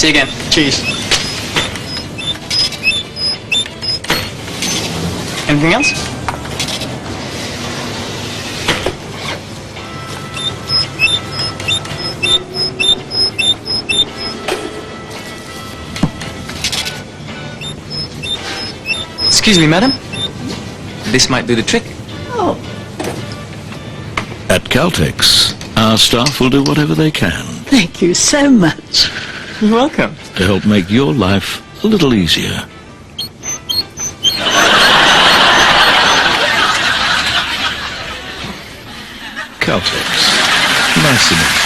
See you again. Cheers. Anything else? Excuse me, madam. This might do the trick. Oh, At Caltex, our staff will do whatever they can thank you so much. You're welcome. to help make your life a little easier. Caltex. Nice enough.